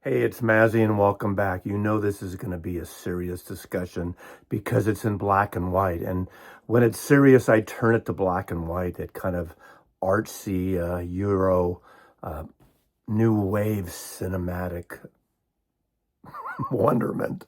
Hey, it's Mazzy and welcome back. You know this is going to be a serious discussion because it's in black and white. And when it's serious, I turn it to black and white, that kind of artsy, Euro, uh, new wave cinematic wonderment.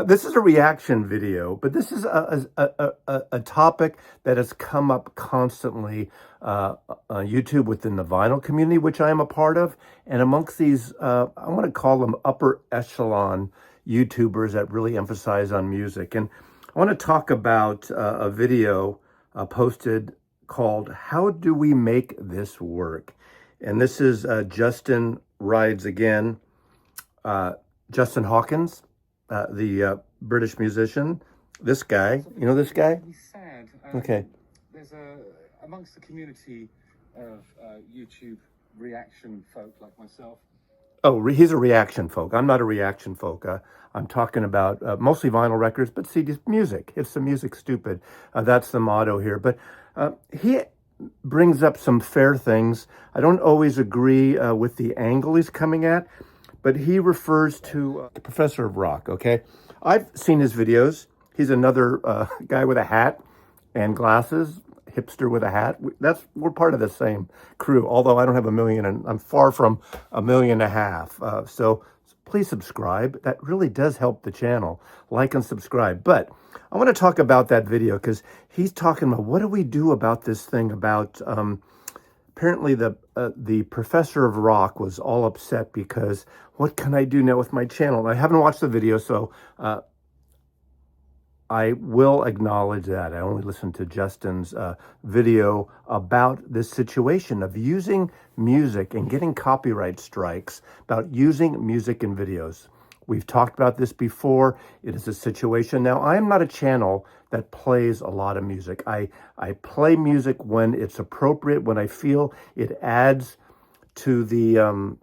This is a reaction video, but this is a topic that has come up constantly on YouTube within the vinyl community, which I am a part of. And amongst these, I want to call them upper echelon YouTubers that really emphasize on music. And I want to talk about a video posted called "How Do We Make This Work?" And this is Justin Rides Again. Justin Hawkins, the British musician. This guy, you know this guy? He's sad. Okay. There's amongst the community of YouTube reaction folk like myself. Oh, he's a reaction folk. I'm not a reaction folk. I'm talking about mostly vinyl records, but see, just music. If the music's stupid, that's the motto here. But he brings up some fair things. I don't always agree with the angle he's coming at, but he refers to the Professor of Rock, okay? I've seen his videos. He's another guy with a hat and glasses, hipster with a hat. We're part of the same crew, although I don't have 1 million, and I'm far from 1.5 million. So please subscribe. That really does help the channel. Like and subscribe. But I want to talk about that video because he's talking about what do we do about this thing about... Apparently, the Professor of Rock was all upset because what can I do now with my channel? I haven't watched the video, so I will acknowledge that. I only listened to Justin's video about this situation of using music and getting copyright strikes, about using music in videos. We've talked about this before. It is a situation. Now, I am not a channel that plays a lot of music. I play music when it's appropriate, when I feel it adds to the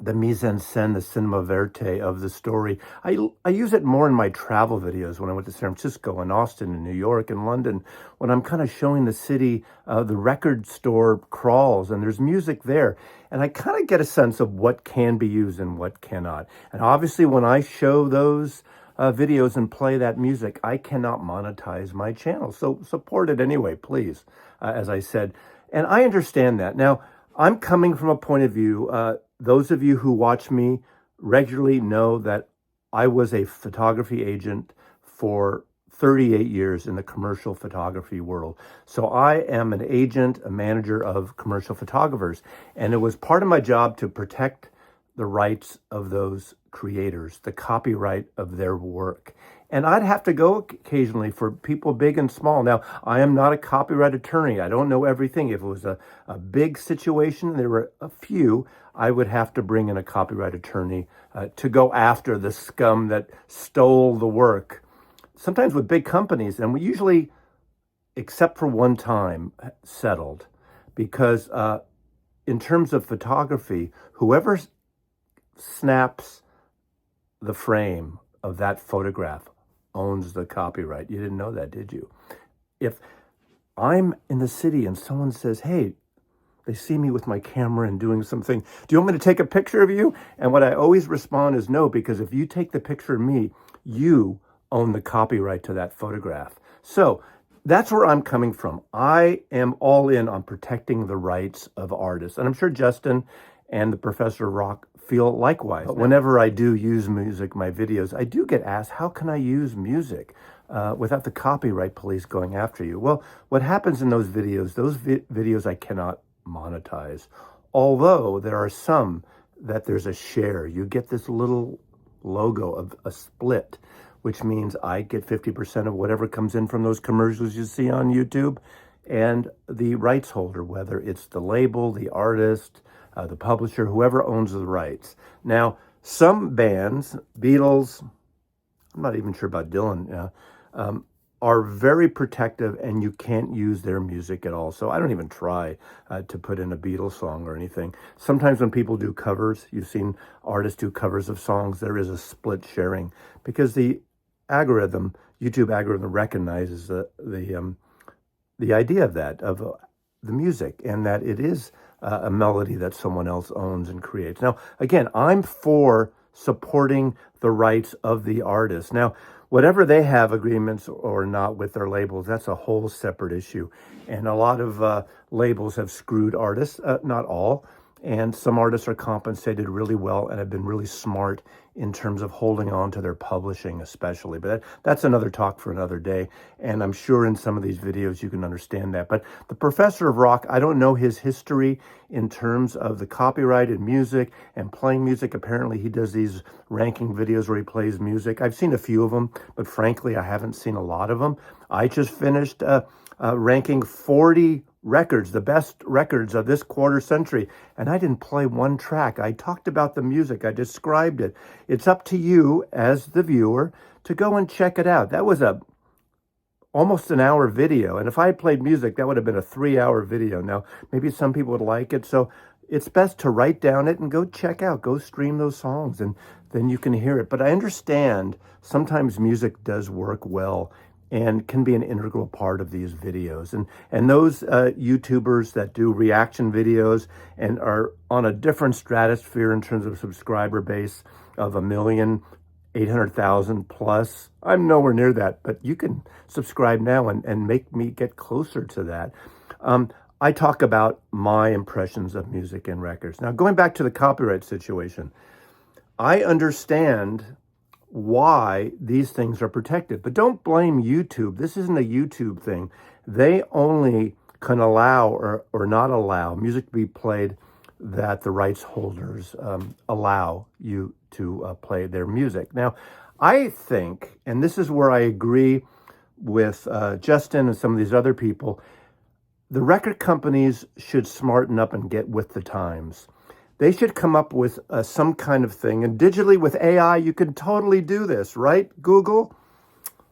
mise en scène, the cinema verte of the story. I use it more in my travel videos when I went to San Francisco and Austin and New York and London, when I'm kind of showing the city, the record store crawls and there's music there. And I kind of get a sense of what can be used and what cannot. And obviously when I show those videos and play that music, I cannot monetize my channel. So support it anyway, please, as I said. And I understand that. Now, I'm coming from a point of view, those of you who watch me regularly know that I was a photography agent for 38 years in the commercial photography world. So I am an agent, a manager of commercial photographers. And it was part of my job to protect the rights of those creators, the copyright of their work. And I'd have to go occasionally for people big and small. Now, I am not a copyright attorney. I don't know everything. If it was a big situation, there were a few, I would have to bring in a copyright attorney to go after the scum that stole the work. Sometimes with big companies, and we usually, except for one time, settled. Because in terms of photography, whoever snaps the frame of that photograph owns the copyright. You didn't know that, did you? If I'm in the city and someone says, hey, they see me with my camera and doing something, do you want me to take a picture of you? And what I always respond is no, because if you take the picture of me, you own the copyright to that photograph. So that's where I'm coming from. I am all in on protecting the rights of artists. And I'm sure Justin and the Professor of Rock feel likewise. But whenever I do use music, my videos, I do get asked, how can I use music without the copyright police going after you? Well, what happens in those videos I cannot monetize. Although there are some that there's a share. You get this little logo of a split, which means I get 50% of whatever comes in from those commercials you see on YouTube, and the rights holder, whether it's the label, the artist, the publisher, whoever owns the rights. Now, some bands, Beatles, I'm not even sure about Dylan, are very protective and you can't use their music at all. So I don't even try to put in a Beatles song or anything. Sometimes when people do covers, you've seen artists do covers of songs, there is a split sharing because the algorithm, YouTube algorithm recognizes the idea of that, of the music, and that it is a melody that someone else owns and creates. Now, again, I'm for supporting the rights of the artist. Now, whatever they have agreements or not with their labels, that's a whole separate issue. And a lot of labels have screwed artists, not all. And some artists are compensated really well and have been really smart in terms of holding on to their publishing especially. But that's another talk for another day. And I'm sure in some of these videos you can understand that. But the Professor of Rock, I don't know his history in terms of the copyrighted music and playing music. Apparently he does these ranking videos where he plays music. I've seen a few of them, but frankly, I haven't seen a lot of them. I just finished ranking 40 records, the best records of this quarter century. And I didn't play one track. I talked about the music. I described it. It's up to you as the viewer to go and check it out. That was almost an hour video. And if I had played music, that would have been a 3-hour video. Now, maybe some people would like it. So it's best to write down it and go check out, go stream those songs, and then you can hear it. But I understand sometimes music does work well and can be an integral part of these videos. And those YouTubers that do reaction videos and are on a different stratosphere in terms of subscriber base of 1,800,000 plus, I'm nowhere near that, but you can subscribe now and make me get closer to that. I talk about my impressions of music and records. Now, going back to the copyright situation, I understand why these things are protected. But don't blame YouTube. This isn't a YouTube thing. They only can allow or not allow music to be played that the rights holders allow you to play their music. Now, I think, and this is where I agree with Justin and some of these other people, the record companies should smarten up and get with the times. They should come up with some kind of thing. And digitally with AI, you can totally do this, right? Google,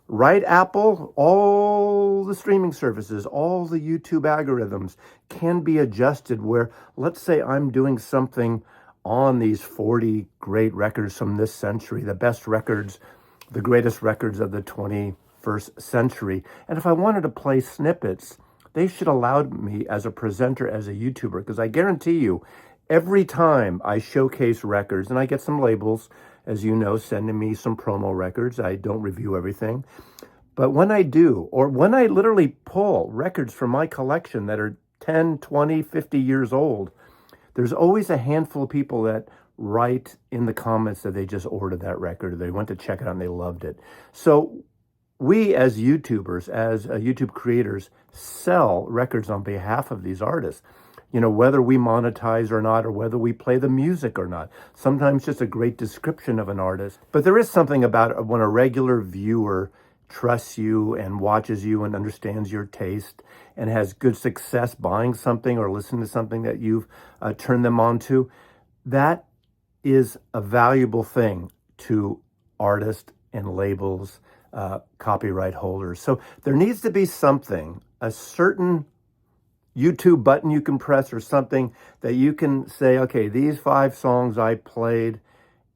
right? Apple, all the streaming services, all the YouTube algorithms can be adjusted where, let's say I'm doing something on these 40 great records from this century, the best records, the greatest records of the 21st century. And if I wanted to play snippets, they should allow me as a presenter, as a YouTuber, because I guarantee you, every time I showcase records, and I get some labels, as you know, sending me some promo records. I don't review everything. But when I do, or when I literally pull records from my collection that are 10, 20, 50 years old, there's always a handful of people that write in the comments that they just ordered that record, or they went to check it out and they loved it. So we as YouTubers, as YouTube creators, sell records on behalf of these artists. You know, whether we monetize or not, or whether we play the music or not. Sometimes just a great description of an artist. But there is something about when a regular viewer trusts you and watches you and understands your taste and has good success buying something or listening to something that you've turned them on to. That is a valuable thing to artists and labels, copyright holders. So there needs to be something, a certain YouTube button you can press or something that you can say, okay, these 5 songs I played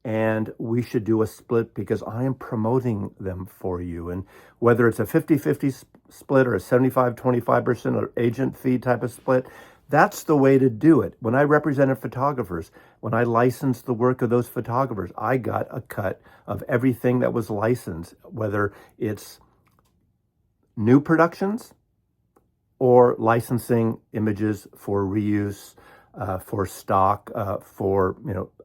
and we should do a split because I am promoting them for you. And whether it's a 50-50 split or a 75-25% or agent fee type of split, that's the way to do it. When I represented photographers, when I licensed the work of those photographers, I got a cut of everything that was licensed, whether it's new productions or licensing images for reuse, for stock, for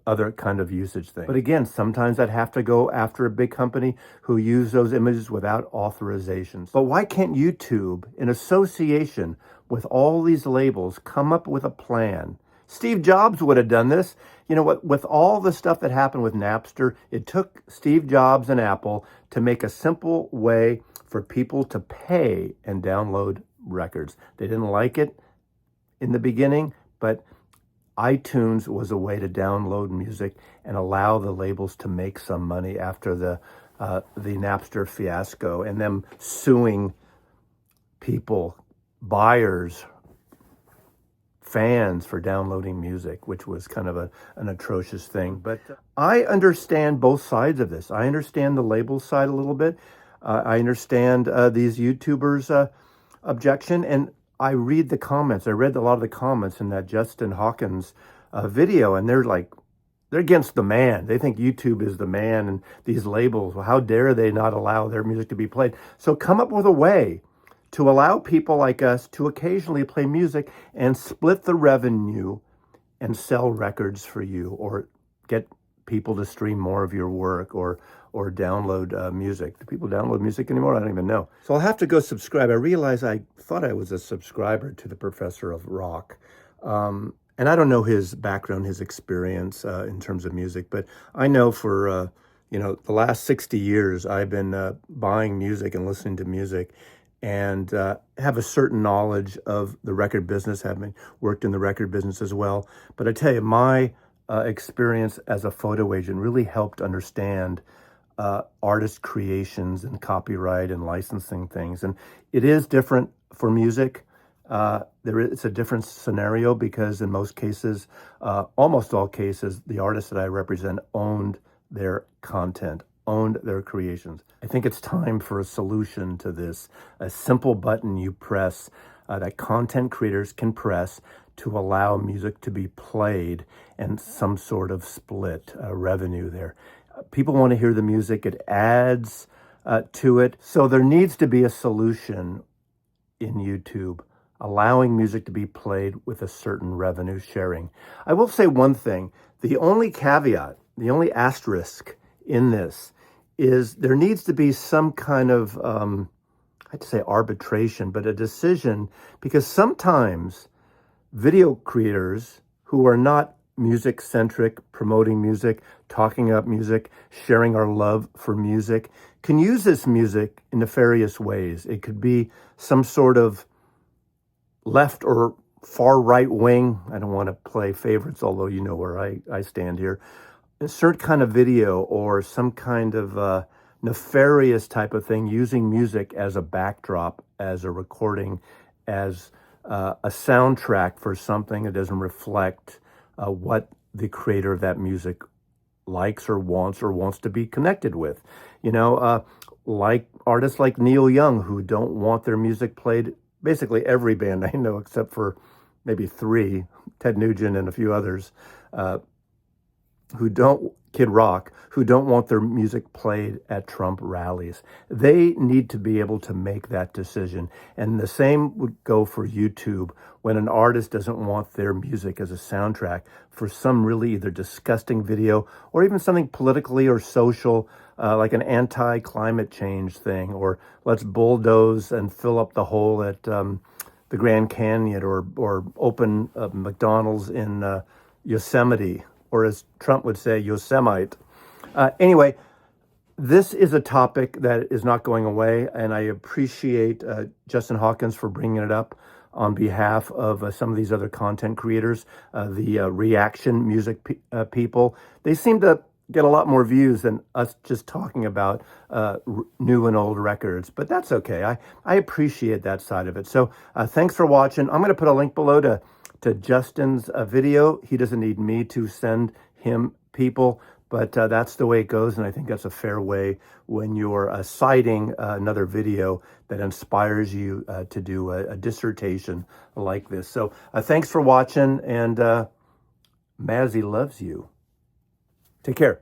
other kind of usage things. But again, sometimes I'd have to go after a big company who use those images without authorizations. But why can't YouTube, in association with all these labels, come up with a plan? Steve Jobs would have done this. You know what? With all the stuff that happened with Napster, it took Steve Jobs and Apple to make a simple way for people to pay and download records. They didn't like it in the beginning, but iTunes was a way to download music and allow the labels to make some money after the Napster fiasco and them suing people, buyers, fans for downloading music, which was kind of an atrocious thing. But I understand both sides of this. I understand the label side a little bit. I understand these YouTubers' objection, and I read the comments. I read a lot of the comments in that Justin Hawkins video, and they're like they're against the man. They think YouTube is the man, and these labels, well, how dare they not allow their music to be played? So come up with a way to allow people like us to occasionally play music and split the revenue and sell records for you, or get people to stream more of your work, or download music. Do people download music anymore? I don't even know. So I'll have to go subscribe. I realize I thought I was a subscriber to the Professor of Rock. And I don't know his background, his experience in terms of music, but I know for, the last 60 years, I've been buying music and listening to music, and have a certain knowledge of the record business, having worked in the record business as well. But I tell you, my experience as a photo agent really helped understand artist creations and copyright and licensing things. And it is different for music. It's a different scenario, because in most cases, almost all cases, the artists that I represent owned their content, owned their creations. I think it's time for a solution to this, a simple button you press that content creators can press to allow music to be played, and some sort of split revenue there. People want to hear the music, it adds to it. So there needs to be a solution in YouTube, allowing music to be played with a certain revenue sharing. I will say one thing, the only caveat, the only asterisk in this is there needs to be some kind of, I'd say arbitration, but a decision, because sometimes video creators who are not music-centric, promoting music, talking about music, sharing our love for music, can use this music in nefarious ways. It could be some sort of left or far right wing. I don't want to play favorites, although you know where I stand here. A certain kind of video, or some kind of nefarious type of thing, using music as a backdrop, as a recording, as a soundtrack for something that doesn't reflect what the creator of that music likes or wants to be connected with. Like artists like Neil Young, who don't want their music played. Basically every band I know, except for maybe 3, Ted Nugent and a few others, Kid Rock, who don't want their music played at Trump rallies. They need to be able to make that decision. And the same would go for YouTube. When an artist doesn't want their music as a soundtrack for some really either disgusting video, or even something politically or social, like an anti-climate change thing, or let's bulldoze and fill up the hole at the Grand Canyon, or open McDonald's in Yosemite, or as Trump would say, Yosemite. Anyway, this is a topic that is not going away, and I appreciate Justin Hawkins for bringing it up on behalf of some of these other content creators, the reaction music people. They seem to get a lot more views than us just talking about new and old records, but that's okay. I appreciate that side of it. So thanks for watching. I'm going to put a link below to Justin's video. He doesn't need me to send him people, but that's the way it goes, and I think that's a fair way when you're citing another video that inspires you to do a dissertation like this. So thanks for watching, and Mazzy loves you. Take care.